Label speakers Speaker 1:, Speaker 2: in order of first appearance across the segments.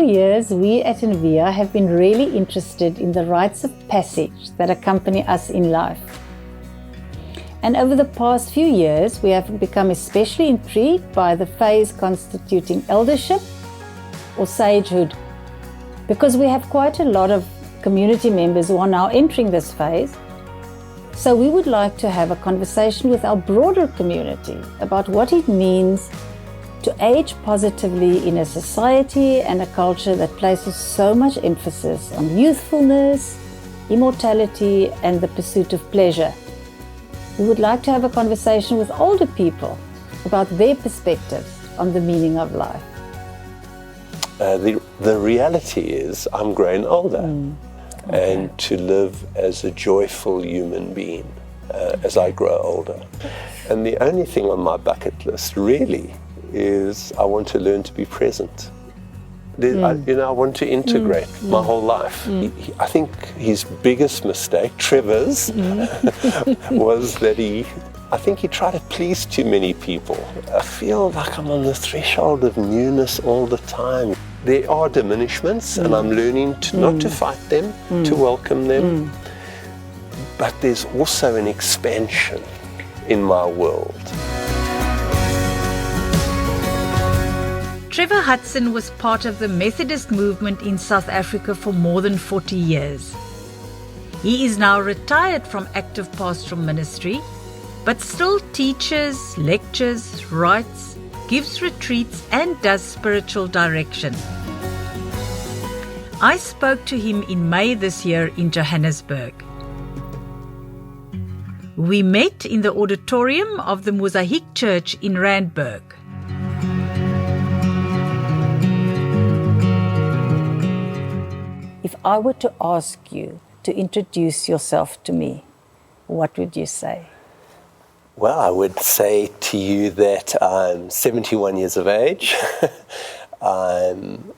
Speaker 1: years, we at InVia have been really interested in the rites of passage that accompany us in life. And over the past few years, we have become especially intrigued by the phase constituting eldership or sagehood, because we have quite a lot of community members who are now entering this phase. So we would like to have a conversation with our broader community about what it means to age positively in a society and a culture that places so much emphasis on youthfulness, immortality, and the pursuit of pleasure. We would like to have a conversation with older people about their perspectives on the meaning of life.
Speaker 2: The reality is I'm growing older, and to live as a joyful human being as I grow older. And the only thing on my bucket list really is I want to learn to be present. I want to integrate my whole life. I think his biggest mistake, Trevor's, was that he tried to please too many people. I feel like I'm on the threshold of newness all the time. There are diminishments, and I'm learning not to fight them, to welcome them. But there's also an expansion in my world.
Speaker 3: Trevor Hudson was part of the Methodist movement in South Africa for more than 40 years. He is now retired from active pastoral ministry, but still teaches, lectures, writes, gives retreats, and does spiritual direction. I spoke to him in May this year in Johannesburg. We met in the auditorium of the Mosaic Church in Randburg.
Speaker 1: If I were to ask you to introduce yourself to me, what would you say?
Speaker 2: Well, I would say to you that I'm 71 years of age. I'm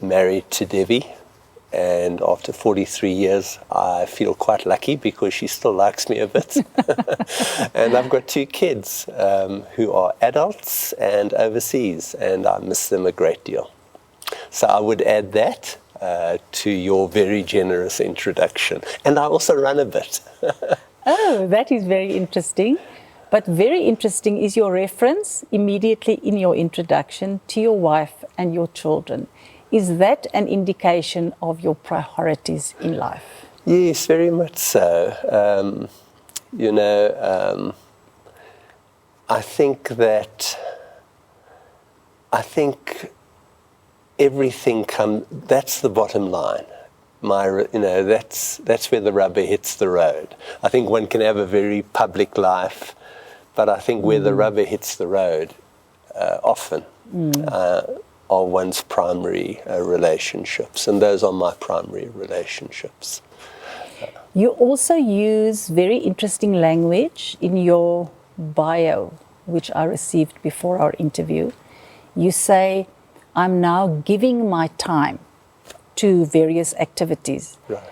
Speaker 2: married to Debbie, and after 43 years, I feel quite lucky because she still likes me a bit. And I've got 2 kids who are adults and overseas, and I miss them a great deal. So I would add that to your very generous introduction. And I also run a bit.
Speaker 1: Oh, that is very interesting. But very interesting is your reference immediately in your introduction to your wife and your children. Is that an indication of your priorities in life?
Speaker 2: Yes, very much so. I think everything that's the bottom line. That's where the rubber hits the road. I think one can have a very public life, but I think where the rubber hits the road often are one's primary relationships, and those are my primary relationships.
Speaker 1: You also use very interesting language in your bio, which I received before our interview. You say, I'm now giving my time to various activities.
Speaker 2: Right.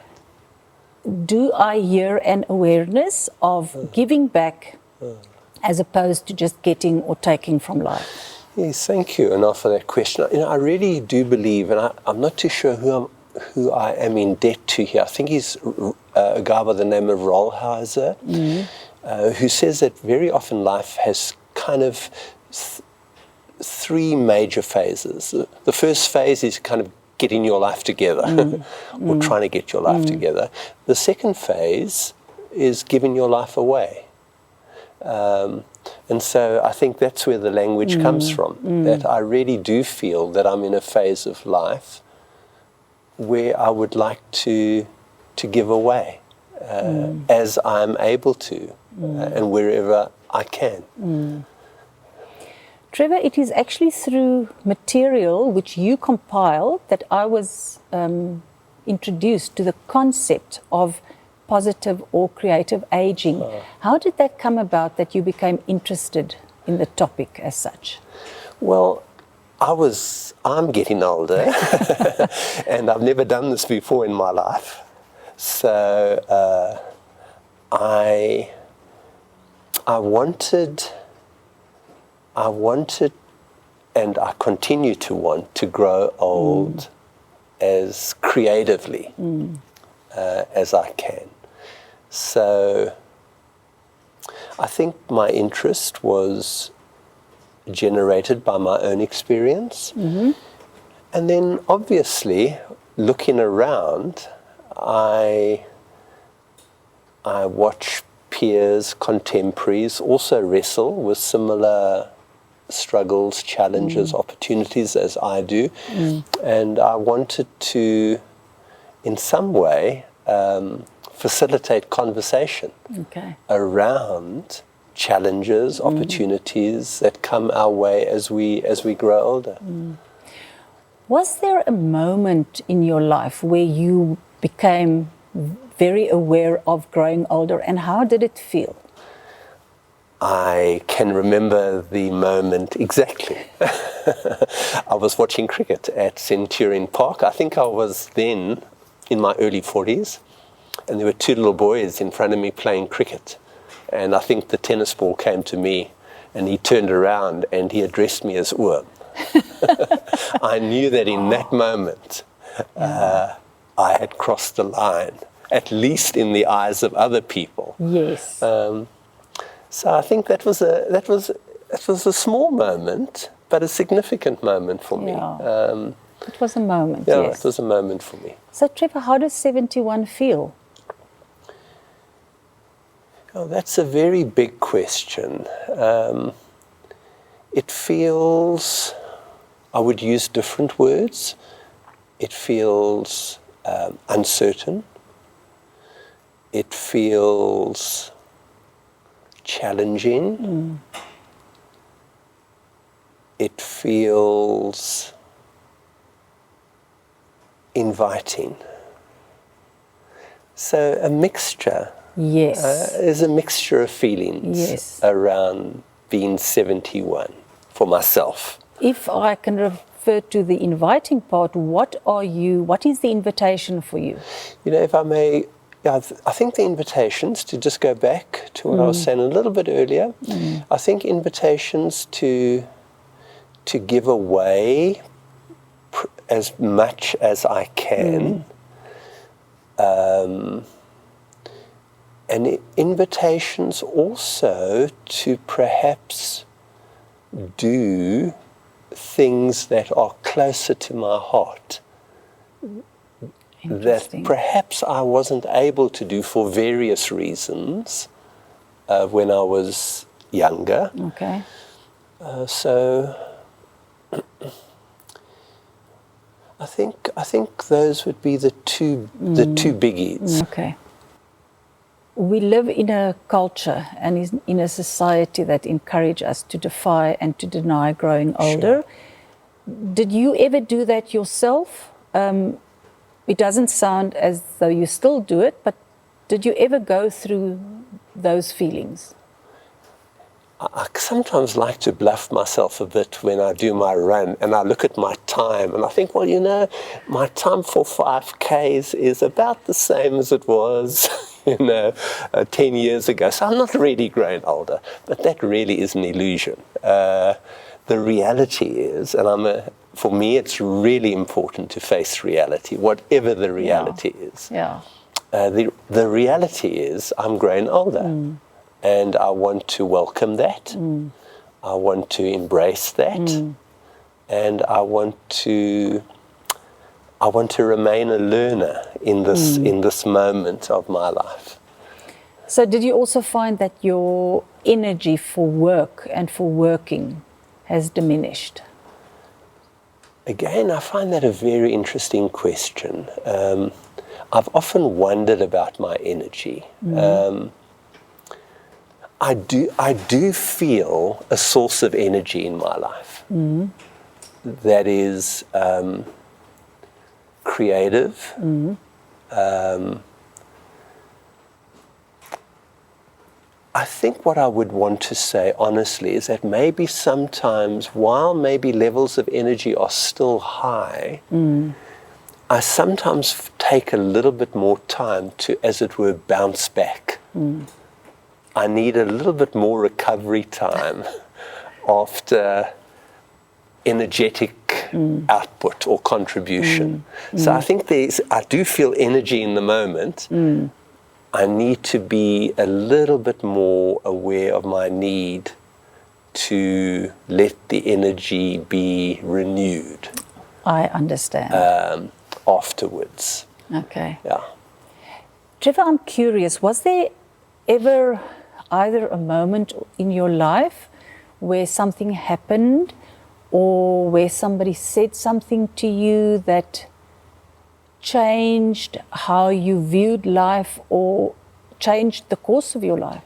Speaker 1: Do I hear an awareness of giving back as opposed to just getting or taking from life?
Speaker 2: Yes, thank you, Anna, for that question. I really do believe, and I'm not too sure who I am in debt to here. I think he's a guy by the name of Rollhauser, who says that very often life has kind of 3 major phases. The first phase is kind of getting your life together, or trying to get your life together. The second phase is giving your life away. And so I think that's where the language comes from, that I really do feel that I'm in a phase of life where I would like to give away as I'm able to and wherever I can.
Speaker 1: Trevor, it is actually through material which you compiled that I was introduced to the concept of positive or creative aging. How did that come about that you became interested in the topic as such?
Speaker 2: Well, I'm getting older and I've never done this before in my life. So I wanted and I continue to want to grow old as creatively as I can. So I think my interest was generated by my own experience. And then obviously, looking around, I watch peers, contemporaries also wrestle with similar struggles, challenges, opportunities as I do. And I wanted to, in some way, facilitate conversation around challenges, opportunities that come our way as we grow older.
Speaker 1: Was there a moment in your life where you became very aware of growing older, and how did it feel?
Speaker 2: I can remember the moment exactly. I was watching cricket at Centurion Park. I think I was then in my early 40s, and there were two little boys in front of me playing cricket. And I think the tennis ball came to me, and he turned around and he addressed me as Oom. I knew that in that moment I had crossed the line, at least in the eyes of other people.
Speaker 1: Yes.
Speaker 2: So I think that was a small moment, but a significant moment for me.
Speaker 1: It was a moment,
Speaker 2: Yeah,
Speaker 1: yes.
Speaker 2: it was a moment for me.
Speaker 1: So Trevor, how does 71 feel?
Speaker 2: Oh, that's a very big question. It feels, I would use different words. It feels uncertain. It feels challenging. It feels inviting. So a mixture.
Speaker 1: Yes.
Speaker 2: There's a mixture of feelings around being 71 for myself.
Speaker 1: If I can refer to the inviting part, what is the invitation for you?
Speaker 2: You know, if I may, I think the invitations, to just go back to what I was saying a little bit earlier, I think invitations to give away as much as I can, and invitations also to perhaps do things that are closer to my heart, that perhaps I wasn't able to do for various reasons when I was younger.
Speaker 1: Okay.
Speaker 2: So I think those would be the two biggies.
Speaker 1: Okay. We live in a culture and in a society that encourage us to defy and to deny growing older. Did you ever do that yourself? It doesn't sound as though you still do it, but did you ever go through those feelings?
Speaker 2: I sometimes like to bluff myself a bit when I do my run, and I look at my time and I think, well, you know, my time for 5Ks is about the same as it was 10 years ago. So I'm not really growing older, but that really is an illusion. The reality is, and for me, it's really important to face reality, whatever the reality is.
Speaker 1: Yeah.
Speaker 2: The reality is I'm growing older. And I want to welcome that. I want to embrace that. And I want to remain a learner in this moment of my life.
Speaker 1: So did you also find that your energy for work and for working has diminished?
Speaker 2: Again, I find that a very interesting question. I've often wondered about my energy. I do feel a source of energy in my life that is creative. I think what I would want to say honestly is that maybe sometimes, while maybe levels of energy are still high, I sometimes take a little bit more time to, as it were, bounce back. I need a little bit more recovery time after energetic output or contribution. So I think I do feel energy in the moment. I need to be a little bit more aware of my need to let the energy be renewed.
Speaker 1: I understand.
Speaker 2: Afterwards.
Speaker 1: Okay.
Speaker 2: Yeah.
Speaker 1: Trevor, I'm curious, was there ever either a moment in your life where something happened or where somebody said something to you that changed how you viewed life or changed the course of your life?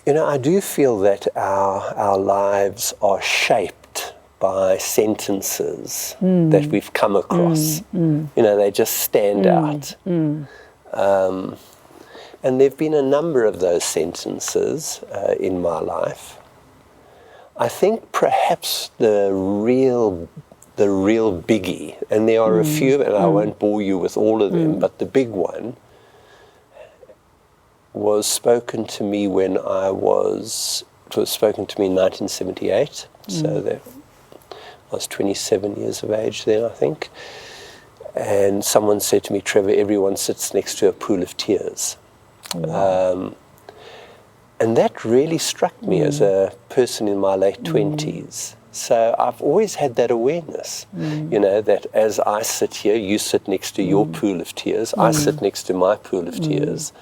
Speaker 2: You know, I do feel that our lives are shaped by sentences that we've come across. You know, they just stand out. And there have been a number of those sentences in my life. I think perhaps the real biggie, and there are a few, and I won't bore you with all of them, but the big one was spoken to me when it was spoken to me in 1978, so that I was 27 years of age then, I think. And someone said to me, Trevor, everyone sits next to a pool of tears. Wow. And that really struck me as a person in my late 20s. So I've always had that awareness, you know, that as I sit here, you sit next to your pool of tears, I sit next to my pool of tears.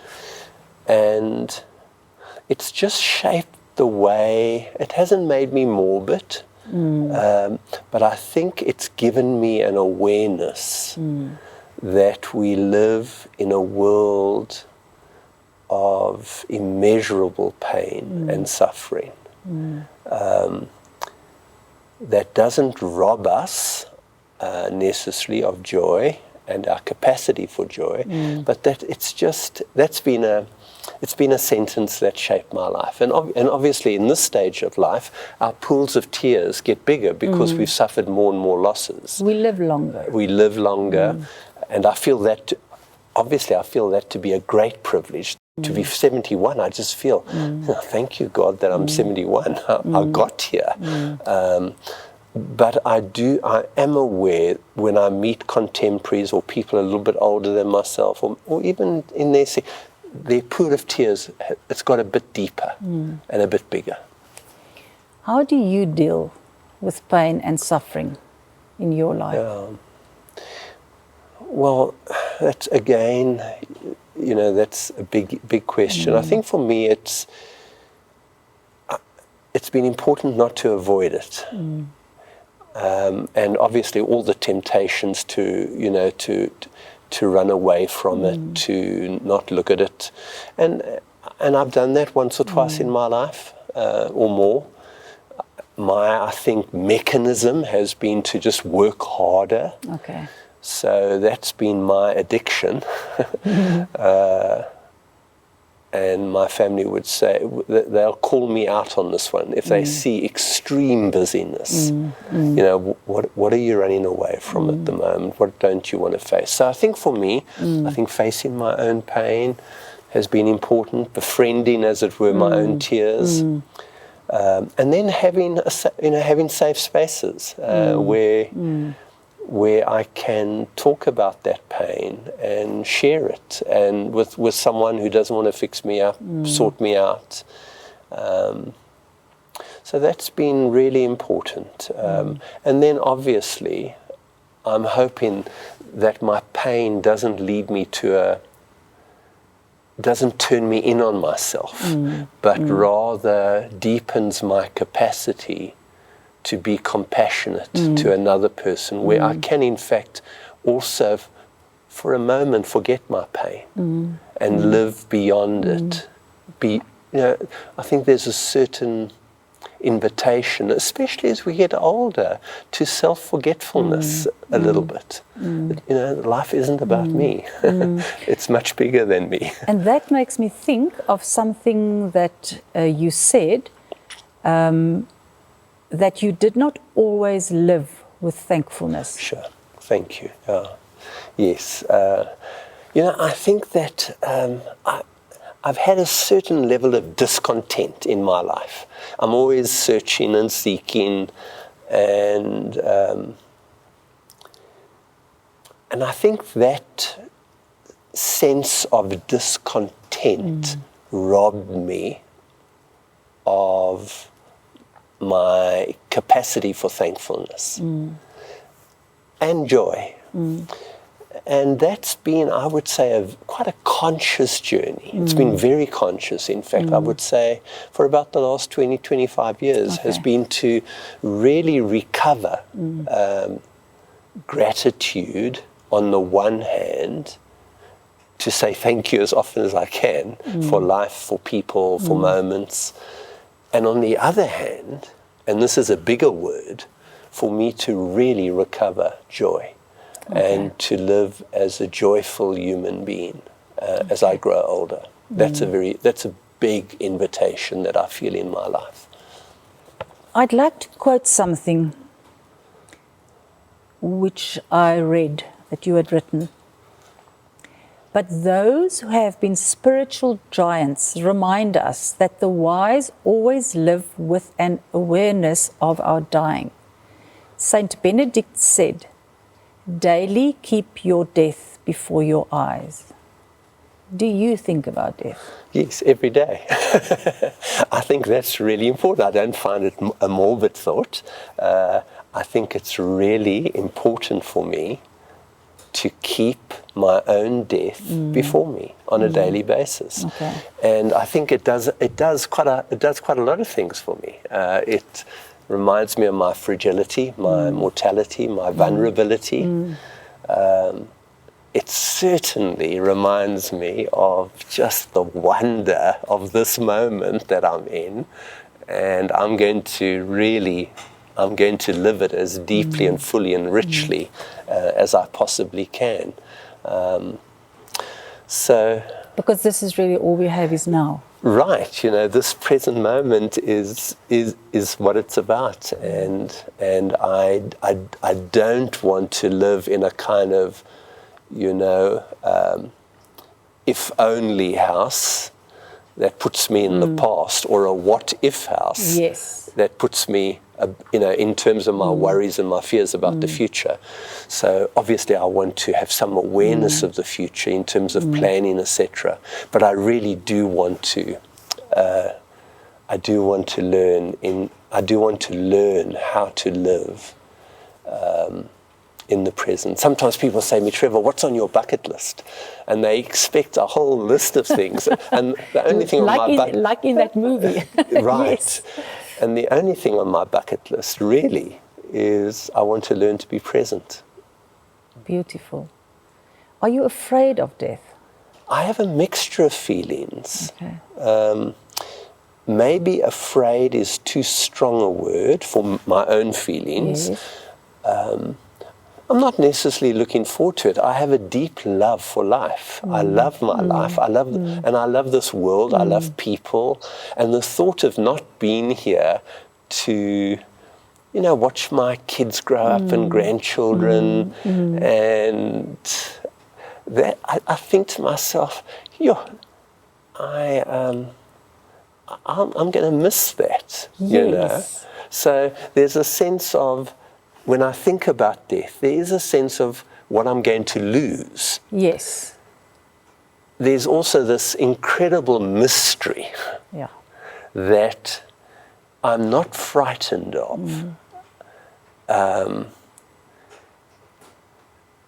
Speaker 2: And it's just shaped the way, it hasn't made me morbid, but I think it's given me an awareness that we live in a world of immeasurable pain and suffering that doesn't rob us necessarily of joy and our capacity for joy, but that it's been a sentence that shaped my life. And obviously in this stage of life, our pools of tears get bigger because we've suffered more and more losses.
Speaker 1: We live longer.
Speaker 2: And I feel that, obviously I feel that to be a great privilege. To be 71, I just feel, thank you, God, that I'm 71. I got here. But I am aware when I meet contemporaries or people a little bit older than myself, or even in their pool of tears, it's got a bit deeper and a bit bigger.
Speaker 1: How do you deal with pain and suffering in your life? Well, that's again, you know, that's a big question. I think for me, it's been important not to avoid it. And obviously all the temptations to run away from it, to not look at it. And I've done that once or twice in my life, or more. I think, mechanism has been to just work harder. Okay.
Speaker 2: So that's been my addiction. And my family would say, they'll call me out on this one if they see extreme busyness. You know, what are you running away from at the moment? What don't you want to face? So I think for me, I think facing my own pain has been important, befriending, as it were, my own tears. And then having safe spaces where I can talk about that pain and share it, and with someone who doesn't want to fix me up, sort me out. So that's been really important. And then obviously, I'm hoping that my pain doesn't lead me doesn't turn me in on myself, but rather deepens my capacity to be compassionate to another person, where I can in fact also for a moment forget my pain and live beyond it. I think there's a certain invitation, especially as we get older, to self-forgetfulness a little bit. Life isn't about me. It's much bigger than me.
Speaker 1: And that makes me think of something that you said, that you did not always live with thankfulness.
Speaker 2: Sure, thank you. Yes, I think that I've had a certain level of discontent in my life. I'm always searching and seeking, and I think that sense of discontent robbed me of my capacity for thankfulness and joy. And that's been, I would say, quite a conscious journey. It's been very conscious. In fact, I would say for about the last 20, 25 years has been to really recover gratitude on the one hand, to say thank you as often as I can for life, for people, for moments. And on the other hand, and this is a bigger word, for me to really recover joy and to live as a joyful human being as I grow older. That's a big invitation that I feel in my life.
Speaker 1: I'd like to quote something which I read that you had written. But those who have been spiritual giants remind us that the wise always live with an awareness of our dying. Saint Benedict said, "Daily keep your death before your eyes." Do you think about death?
Speaker 2: Yes, every day. I think that's really important. I don't find it a morbid thought. I think it's really important for me to keep my own death before me on a daily basis.
Speaker 1: Okay.
Speaker 2: And I think it does quite a lot of things for me. It reminds me of my fragility, my mortality, my vulnerability. It certainly reminds me of just the wonder of this moment that I'm in, and I'm going to live it as deeply and fully and richly as I possibly can.
Speaker 1: Because this is really all we have is now.
Speaker 2: Right, this present moment is what it's about, and I don't want to live in a kind of if only house that puts me in the past, or a what if house that puts me in terms of my worries and my fears about the future. So obviously I want to have some awareness of the future in terms of planning, etc. But I really do want to learn how to live in the present. Sometimes people say to me, "Trevor, what's on your bucket list?" And they expect a whole list of things. And the only thing
Speaker 1: like in that movie.
Speaker 2: Right.
Speaker 1: Yes.
Speaker 2: And the only thing on my bucket list really is I want to learn to be present.
Speaker 1: Beautiful. Are you afraid of death?
Speaker 2: I have a mixture of feelings.
Speaker 1: Okay.
Speaker 2: Maybe afraid is too strong a word for my own feelings.
Speaker 1: Yes.
Speaker 2: I'm not necessarily looking forward to it. I have a deep love for life. I love my life. I love this world. I love people. And the thought of not being here to, watch my kids grow up and grandchildren, and that I think to myself, I'm going to miss that.
Speaker 1: Yes.
Speaker 2: So there's a sense of, when I think about death, there is a sense of what I'm going to lose.
Speaker 1: Yes.
Speaker 2: There's also this incredible mystery that I'm not frightened of.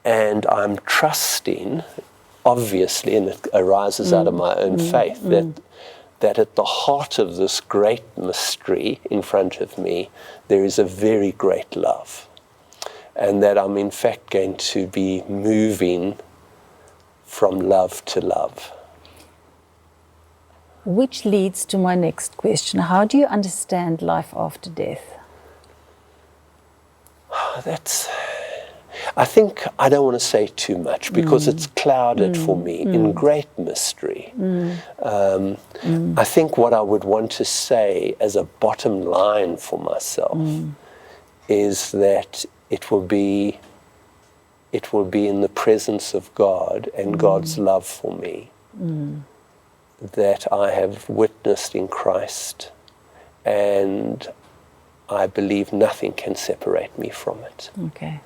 Speaker 2: And I'm trusting, obviously, and it arises out of my own faith, that at the heart of this great mystery in front of me, there is a very great love. And that I'm in fact going to be moving from love to love.
Speaker 1: Which leads to my next question. How do you understand life after death?
Speaker 2: I think I don't want to say too much because it's clouded for me in great mystery. I think what I would want to say as a bottom line for myself is that it will be in the presence of God and God's love for me that I have witnessed in Christ, and I believe nothing can separate me from it.
Speaker 1: Okay.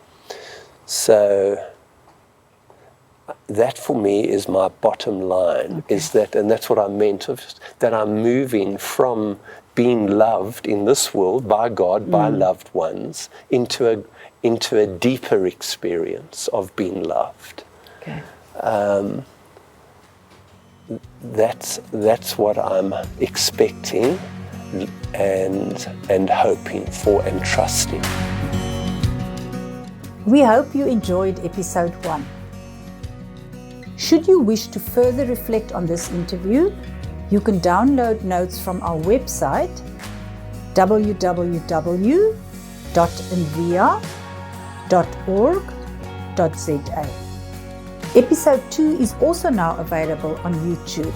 Speaker 2: So that for me is my bottom line, is that, and that's what I meant, that I'm moving from being loved in this world by God, by loved ones, into a deeper experience of being loved.
Speaker 1: Okay.
Speaker 2: That's what I'm expecting and hoping for and trusting.
Speaker 1: We hope you enjoyed episode 1. Should you wish to further reflect on this interview, you can download notes from our website www.invia.org.za. Episode 2 is also now available on YouTube.